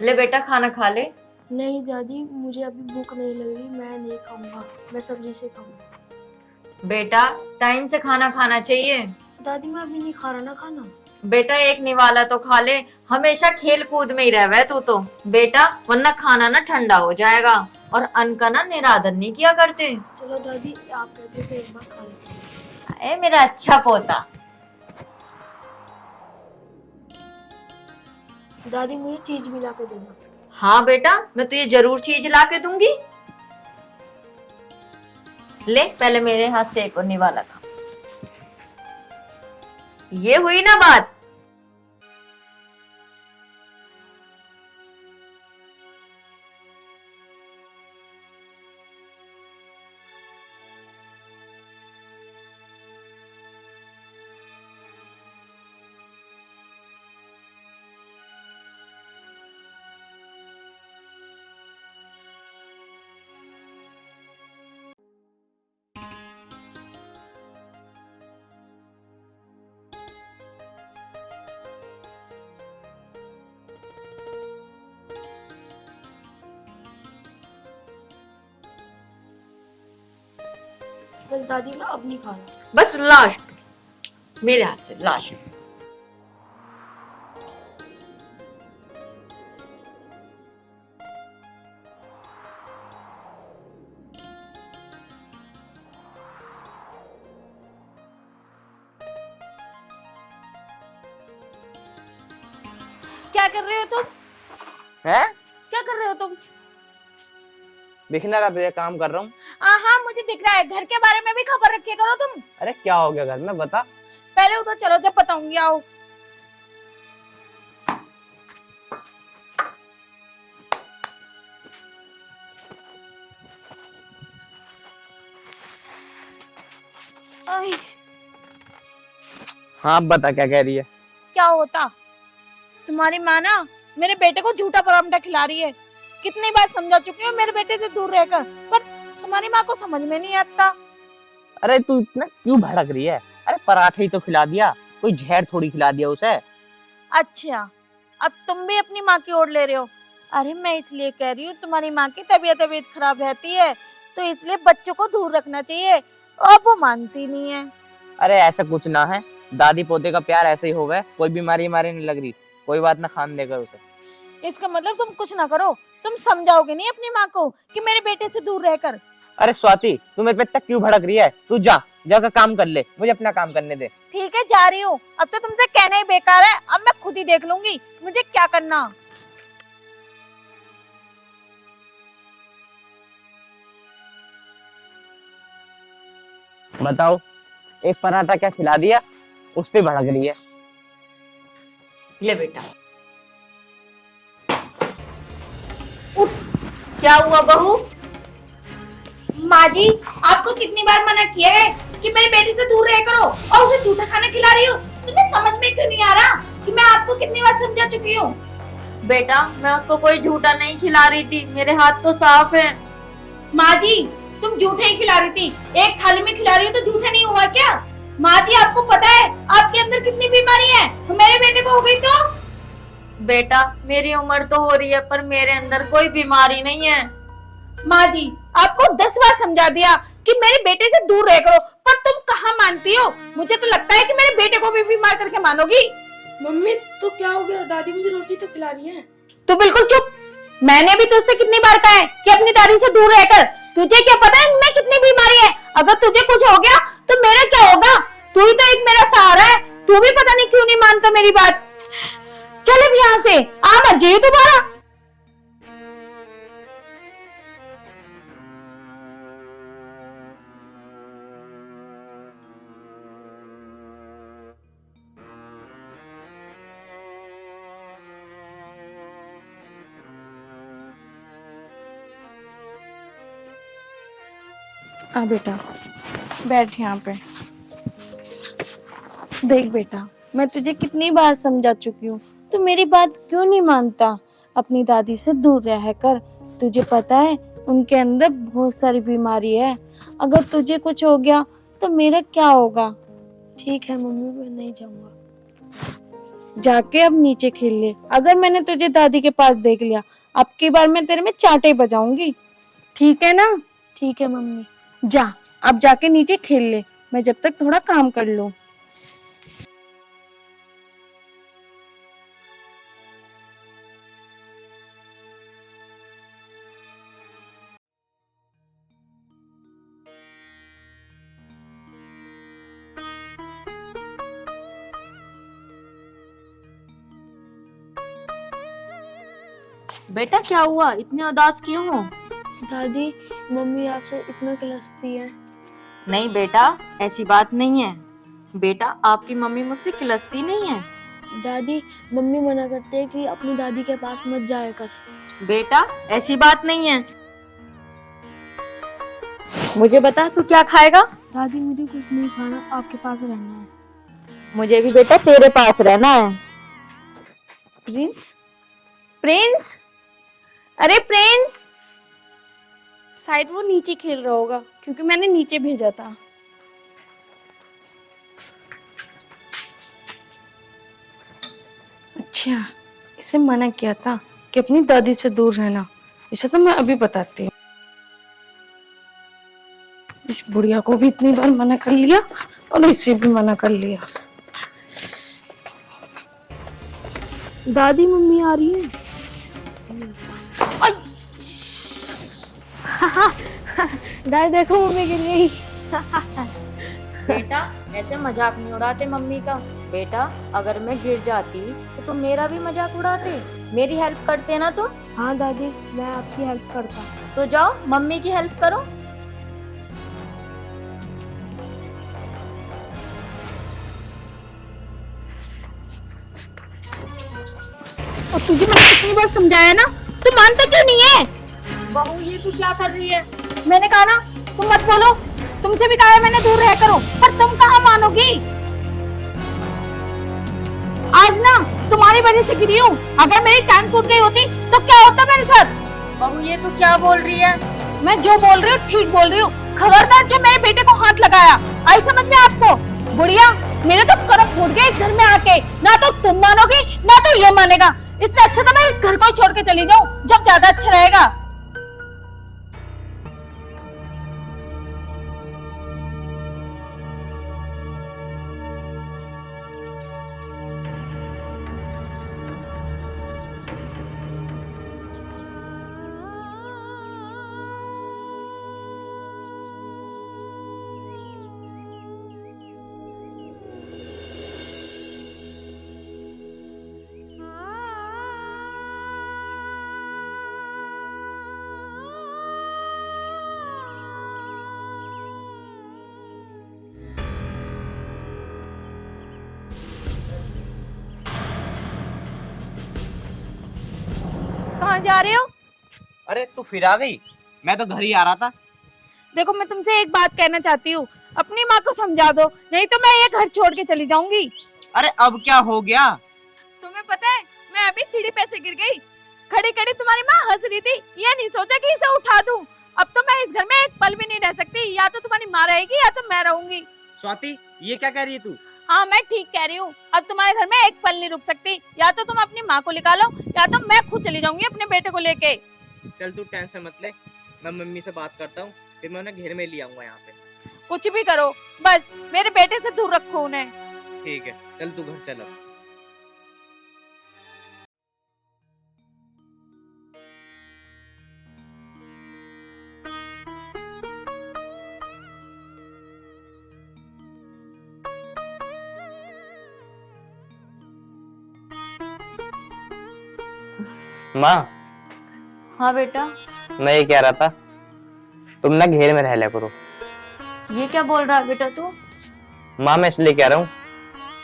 ले बेटा खाना खा ले। नहीं दादी, मुझे अभी भूख नहीं लग रही, मैं नहीं खाऊंगा, मैं सब्जी से खाऊंगा। बेटा टाइम से खाना खाना चाहिए। दादी मैं अभी नहीं खा रहा ना खाना। बेटा एक निवाला तो खा ले, हमेशा खेल कूद में ही रहवे तू तो। बेटा वरना खाना ना ठंडा हो जाएगा, और अन्न का ना निरादर नहीं किया करते। चलो दादी, आप कहते हो तो एक बार खा लेते हैं। ए मेरा अच्छा पोता। दादी मुझे चीज भी ला के देना। हाँ बेटा मैं तुझे जरूर चीज ला के दूंगी। ले पहले मेरे हाथ से एक और निवाला खा। ये हुई ना बात। बस दादी मैं अब नहीं खा रहा। बस लास्ट, मेरे हाथ से लास्ट। क्या कर रहे हो तुम? है? क्या कर रहे हो तुम? दिखना रहा तुझे, काम कर रहा हूँ। हाँ मुझे दिख रहा है, घर के बारे में भी खबर रखे करो तुम। अरे क्या हो गया घर में, बता। पहले उधर चलो, जब बताऊंगी आओ। आई, हाँ अब बता क्या कह रही है। क्या होता? तुम्हारी माँ ना मेरे बेटे को झूठा पराठा खिला रही है। कितनी बार समझा चुकी हूँ मेरे बेटे से दूर रहकर, पर तुम्हारी माँ को समझ में नहीं आता। अरे तू इतना क्यों भड़क रही है? अरे पराठे ही तो खिला दिया, कोई जहर थोड़ी खिला दिया उसे। अच्छा, अब तुम भी अपनी माँ की ओर ले रहे हो। अरे मैं इसलिए कह रही हूँ, तुम्हारी माँ की तबीयत खराब रहती है, तो इसलिए बच्चों को दूर रखना चाहिए, और वो मानती नहीं है। अरे ऐसा कुछ ना है, दादी पोते का प्यार ऐसे ही हो गया, कोई बीमारी हमारी नहीं लग रही। कोई बात ना, खान देकर उसे। इसका मतलब तुम कुछ ना करो, तुम समझाओगे नहीं अपनी माँ को कि मेरे बेटे से दूर रहकर। अरे स्वाति, तू मेरे पे इतना क्यों भड़क रही है? तू जा, जाकर काम कर ले, मुझे अपना काम करने दे। ठीक है जा रही हूँ, अब तो तुमसे कहना ही बेकार है, अब मैं खुद ही देख लूंगी मुझे क्या करना। बताओ, एक पराठा क्या खिला दिया, उस पे भड़क रही है। ले बेटा। उठ। क्या हुआ बहू? माँ जी, आपको कितनी बार मना किया है कि मेरे बेटे से दूर रह करो, और उसे झूठा खाना खिला रही हो। तुम्हें समझ में क्यों नहीं आ रहा कि मैं आपको कितनी बार समझा चुकी हूँ। बेटा मैं उसको कोई झूठा नहीं खिला रही थी, मेरे हाथ तो साफ है। माँ जी, तुम झूठे ही खिला रही थी, एक थाली में खिला रही हो तो झूठा नहीं हुआ क्या? माँ जी आपको पता है आपके अंदर कितनी बीमारी है, तो मेरे बेटे को हो गई तो? बेटा मेरी उम्र तो हो रही है, पर मेरे अंदर कोई बीमारी नहीं है। माँ जी आपको 10 बार समझा दिया कि मेरे बेटे से दूर रह करो, पर तुम कहाँ मानती हो। मुझे तो लगता है कि मेरे बेटे को भी बीमार करके मानोगी। मम्मी तो क्या हो गया, दादी मुझे रोटी तो खिला रही है। तू बिल्कुल चुप। मैंने भी तुझसे कितनी बार कहा है कि अपनी दादी से दूर रहकर। तुझे क्या पता है इनमें कितनी बीमारी है? अगर तुझे कुछ हो गया तो मेरा क्या होगा? तू ही तो एक मेरा सहारा है, तू भी पता नहीं क्यों नहीं मानता मेरी बात। चल अब यहाँ से आ मत जाइए दोबारा। आ बेटा, बैठ यहाँ पे। देख बेटा, मैं तुझे कितनी बार समझा चुकी हूँ, तू मेरी बात क्यों नहीं मानता? अपनी दादी से दूर रह कर। तुझे पता है उनके अंदर बहुत सारी बीमारी है, अगर तुझे कुछ हो गया तो मेरा क्या होगा? ठीक है मम्मी, मैं नहीं जाऊंगा। जाके अब नीचे खेल ले। अगर मैंने तुझे दादी के पास देख लिया, अब की बार मैं तेरे में चांटे बजाऊंगी, ठीक है ना? ठीक है मम्मी। जा, अब जाके नीचे खेल ले, मैं जब तक थोड़ा काम कर लूं। बेटा क्या हुआ, इतने उदास क्यों हो? दादी, मम्मी आपसे इतना किलसती है। नहीं बेटा, ऐसी बात नहीं है। बेटा आपकी मम्मी मुझसे किलसती नहीं है। दादी, मम्मी मना करते हैं कि अपनी दादी के पास मत जाया कर। बेटा ऐसी बात नहीं है। मुझे बता तू क्या खाएगा? दादी, मुझे कुछ नहीं खाना, आपके पास रहना है। मुझे भी बेटा तेरे पास रहना है। प्रिंस, प्रिंस, अरे प्रिंस, शायद वो नीचे खेल रहा होगा क्योंकि मैंने नीचे भेजा था। अच्छा, इसे मना किया था कि अपनी दादी से दूर रहना। इसे तो मैं अभी बताती हूँ। इस बुढ़िया को भी इतनी बार मना कर लिया और इसे भी मना कर लिया। दादी, मम्मी आ रही है। दादी देखो, मम्मी गिर गई। बेटा ऐसे मजाक नहीं उड़ाते मम्मी का। बेटा अगर मैं गिर जाती तो तुम मेरा भी मजाक उड़ाते, मेरी हेल्प करते ना तुम। हाँ दादी, मैं आपकी हेल्प करता। तो जाओ मम्मी की हेल्प करो। और तुझे मैंने कितनी बार समझाया ना, तू मानता क्यों नहीं है? बहू ये तू क्या कर रही है? मैंने कहा ना तुम मत बोलो, तुमसे भी कहा है मैंने दूर रह करो, पर तुम कहाँ मानोगी? आज ना तुम्हारी वजह से गिरी हूँ, अगर मेरी टांग टूट गई होती तो क्या होता मेरे साथ? बहू ये तू क्या बोल रही है? मैं जो बोल रही हूँ ठीक बोल रही हूँ। खबरदार जो मेरे बेटे को हाथ लगाया, आई समझ में आपको? बुढ़िया, मेरे तो करम फूट गए इस घर में आके। ना तो तुम मानोगी ना तो ये मानेगा। इससे अच्छा तो मैं इस घर को छोड़ के चली जाऊं, जब ज्यादा अच्छा रहेगा। कहाँ जा रहे हो? अरे तू फिर आ गई? मैं तो घर ही आ रहा था। देखो मैं तुमसे एक बात कहना चाहती हूँ, अपनी माँ को समझा दो, नहीं तो मैं ये घर छोड़ के चली जाऊंगी। अरे अब क्या हो गया? तुम्हें पता है मैं अभी सीढ़ी पे से गिर गई। खड़ी खड़ी तुम्हारी माँ हंस रही थी, ये नहीं सोचा कि इसे उठा दूं। अब तो मैं इस घर में एक पल भी नहीं रह सकती, या तो तुम्हारी माँ रहेगी या तो मैं रहूंगी। स्वाति, ये क्या कह रही है तू? हाँ मैं ठीक कह रही हूँ, अब तुम्हारे घर में एक पल नहीं रुक सकती। या तो तुम अपनी माँ को निकालो या तो मैं खुद चली जाऊंगी अपने बेटे को लेके। चल तू टेंशन मत ले, मैं मम्मी से बात करता हूँ, फिर मैं उन्हें घेर में ले आऊंगा यहाँ पे। कुछ भी करो, बस मेरे बेटे से दूर रखो उन्हें। ठीक है, चल तू घर चल अब। माँ, हाँ बेटा। मैं ये कह रहा था, तुम ना घेर में रह लिया करो। ये क्या बोल रहा है बेटा तू? माँ मैं इसलिए कह रहा हूँ,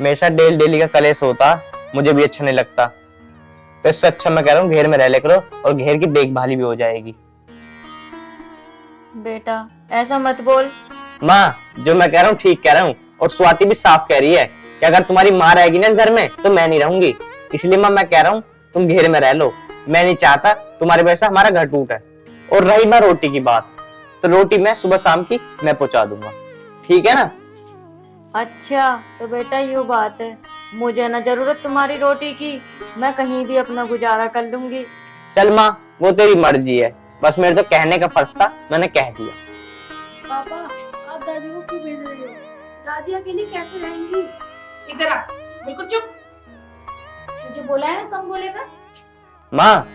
मेरे साथ डेली डेली का कलेश होता, मुझे भी अच्छा नहीं लगता। तो इससे अच्छा मैं कह रहा हूँ घेर में रह लिया करो और घेर की देखभाल भी हो जाएगी। बेटा ऐसा मत बोल। माँ जो मैं कह रहा हूँ ठीक कह रहा हूँ, और स्वाति भी साफ कह रही है कि अगर तुम्हारी माँ रहेगी ना इस घर में तो मैं नहीं रहूंगी। इसलिए माँ मैं कह रहा हूँ तुम घेर में रह लो, मैं नहीं चाहता तुम्हारी वजह से हमारा घर टूटा है। और रही ना रोटी की बात, तो रोटी मैं सुबह शाम की मैं पहुंचा दूंगा, ठीक है ना? अच्छा तो बेटा ये बात है। मुझे ना जरूरत तुम्हारी रोटी की, मैं कहीं भी अपना गुजारा कर लूंगी। चल माँ, वो तेरी मर्जी है, बस मेरे तो कहने का फर्ज था, मैंने कह दिया। पापा, आप दादी को क्यों भेज रहे हो? दादी अकेली कैसे रहेंगी? इधर आ, बिल्कुल चुप। मुझे बोला है ना कम बोलेगा। माँ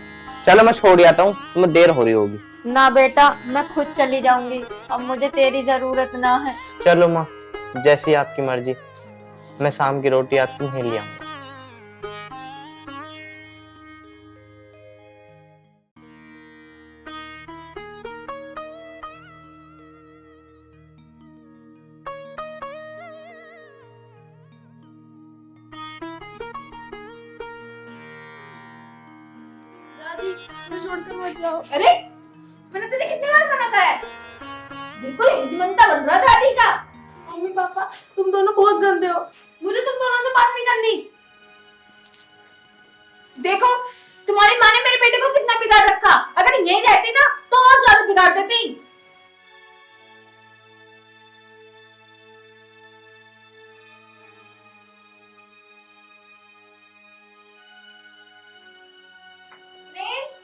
चलो मैं छोड़ आता हूँ, तुम्हें देर हो रही होगी। ना बेटा, मैं खुद चली जाऊंगी, अब मुझे तेरी जरूरत ना है। चलो माँ, जैसी आपकी मर्जी, मैं शाम की रोटी आज तुम्हें ले आऊंगा। दादी, मुझे छोड़कर मत जाओ। अरे मैंने तुझे कितनी बार मना करा है? बिल्कुल हिजमंदा बन रहा दादी का। मम्मी पापा, तुम दोनों बहुत गंदे हो, मुझे तुम दोनों से बात नहीं करनी। देखो तुम्हारी माँ ने मेरे बेटे को कितना बिगाड़ रखा, अगर यही रहती ना तो और ज्यादा बिगाड़ देती। प्रिंस,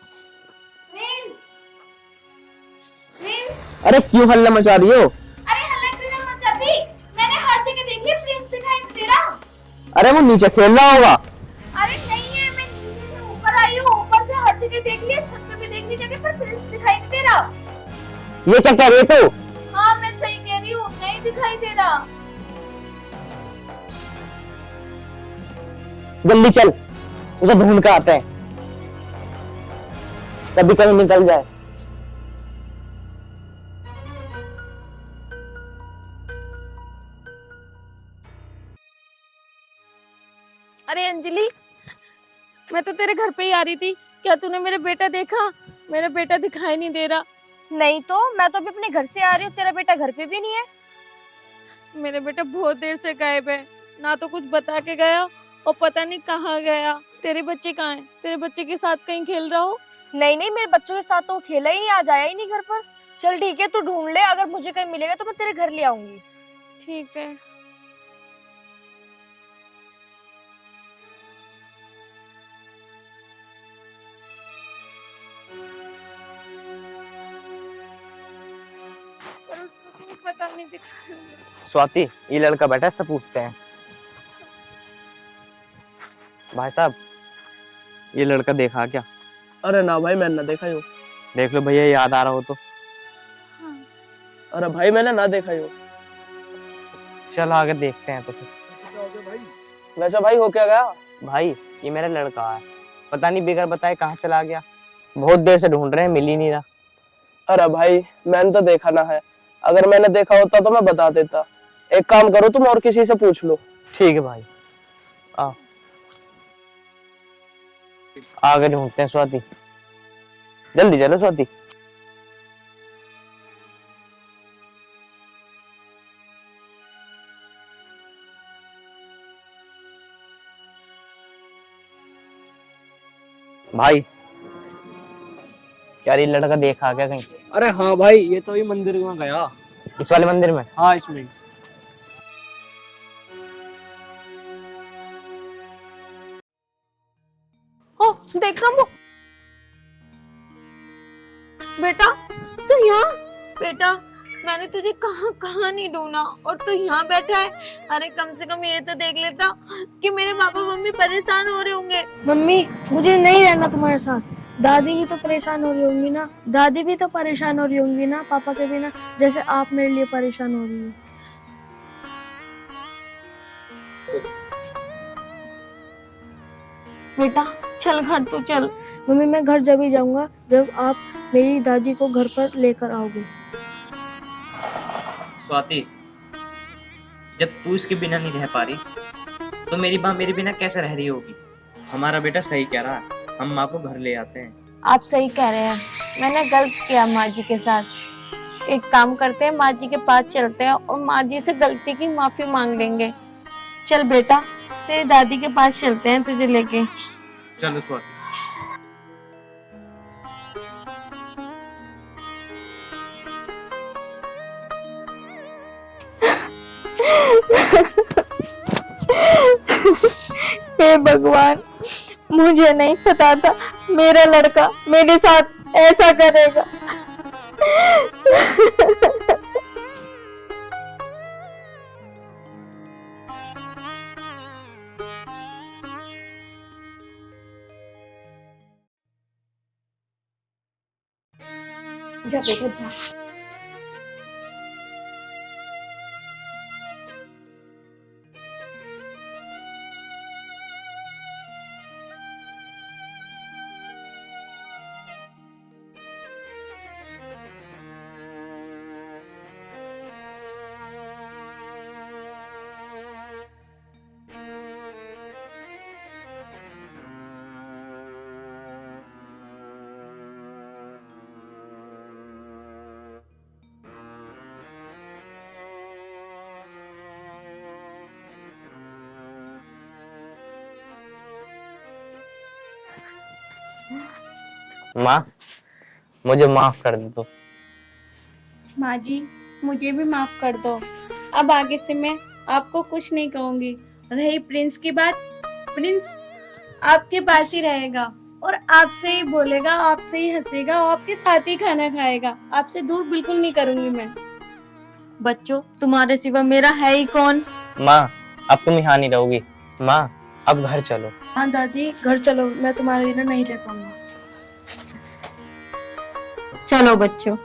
प्रिंस, प्रिंस, अरे क्यों हल्ला मचा रही हो? अरे हल्ला क्यों नहीं मचाती? मैंने हर जगह देख लिया, प्रिंस दिखाई नहीं दे रहा। अरे वो नीचे खेल रहा होगा। अरे नहीं है, मैं नीचे से ऊपर आई हूँ, ऊपर से हर जगह देख लिया, छत पे भी देख ली जगह पर प्रिंस दिखाई नहीं दे रहा। ये क्या कह रही है तू? हाँ मैं सही कह रही हूँ, नहीं दिखाई दे रहा। जल्दी चल, उसे ढूंढ कर आते हैं, कभी कहीं निकल जाए। अरे अंजलि, मैं तो तेरे घर पे ही आ रही थी, क्या तूने मेरा बेटा देखा? मेरा बेटा दिखाई नहीं दे रहा। नहीं तो मैं तो अभी अपने घर से आ रही हूँ, तेरा बेटा घर पे भी नहीं है। मेरा बेटा बहुत देर से गायब है, ना तो कुछ बता के गया और पता नहीं कहाँ गया। तेरे बच्चे कहाँ हैं? तेरे बच्चे के साथ कहीं खेल रहा हो? नहीं नहीं, मेरे बच्चों के साथ तो वो खेला ही नहीं, आज आया ही नहीं घर पर। चल ठीक है, तू ढूंढ ले, अगर मुझे कहीं मिलेगा तो मैं तेरे घर ले आऊंगी। ठीक है। पर उसको कोई पता नहीं दिखा। स्वाति, ये लड़का बैठा है, सब पूछते हैं। भाई साहब, ये लड़का देखा क्या? अरे ना भाई, मैंने ना देखा यो। देख लो भैया, याद आ रहा हो तो। अरे भाई मैंने ना देखा यो। चलो आगे देखते हैं तो फिर। वैसे भाई हो क्या गया? भाई ये मेरा लड़का है, पता नहीं बिगर बताए कहाँ चला गया, बहुत देर से ढूंढ रहे हैं, मिल ही नहीं रहा। अरे भाई मैंने तो देखा ना है, अगर मैंने देखा होता तो मैं बता देता। एक काम करो तुम और किसी से पूछ लो। ठीक है भाई, आओ आगे ढूंढते हैं। स्वाति जल्दी चलो स्वाति। भाई यार, ये लड़का देखा क्या कहीं? अरे हाँ भाई, ये तो ही मंदिर में गया। इस वाले मंदिर में? हाँ इसमें। ओ देख रहा हूँ बेटा, तू यहाँ? बेटा मैंने तुझे कहाँ कहाँ नहीं ढूंढा और तू यहाँ बैठा है। अरे कम से कम ये तो देख लेता कि मेरे पापा मम्मी परेशान हो रहे होंगे। मम्मी, मुझे नहीं रहना तुम्हारे साथ। दादी भी तो परेशान हो रही होंगी ना, दादी भी तो परेशान हो रही होंगी ना पापा के बिना, जैसे आप मेरे लिए परेशान हो रही हो। बेटा चल घर तो चल। मम्मी मैं घर जब ही जाऊंगा जब आप मेरी दादी को घर पर लेकर आओगे। स्वाति, जब तू इसके बिना नहीं रह पा रही तो मेरी माँ मेरे बिना कैसे रह रही होगी? हमारा बेटा सही कह रहा है, हम माँ को घर ले आते हैं। आप सही कह रहे हैं, मैंने गलत किया माँ जी के साथ। एक काम करते हैं, माँ जी के पास चलते हैं और माँ जी से गलती की माफी मांग लेंगे। चल बेटा, तेरी दादी के पास चलते हैं तुझे लेके। चलो स्वाति। हे भगवान, मुझे नहीं पता था मेरा लड़का मेरे साथ ऐसा करेगा। जा बेटा जा। माँ, मुझे माफ कर दे तो। माँ जी, मुझे भी माफ कर दो। अब आगे से मैं आपको कुछ नहीं कहूंगी। रही प्रिंस की बात, प्रिंस आपके पास ही रहेगा और आपसे ही बोलेगा, आपसे ही हंसेगा और आपके साथ ही खाना खाएगा। आपसे दूर बिल्कुल नहीं करूंगी मैं। बच्चों, तुम्हारे सिवा मेरा है ही कौन? माँ, अब तुम यहाँ नहीं रहोगी। माँ, अब घर चलो। हाँ दादी, घर चलो, मैं तुम्हारे बिना नहीं रह पाऊंगा। चलो बच्चों।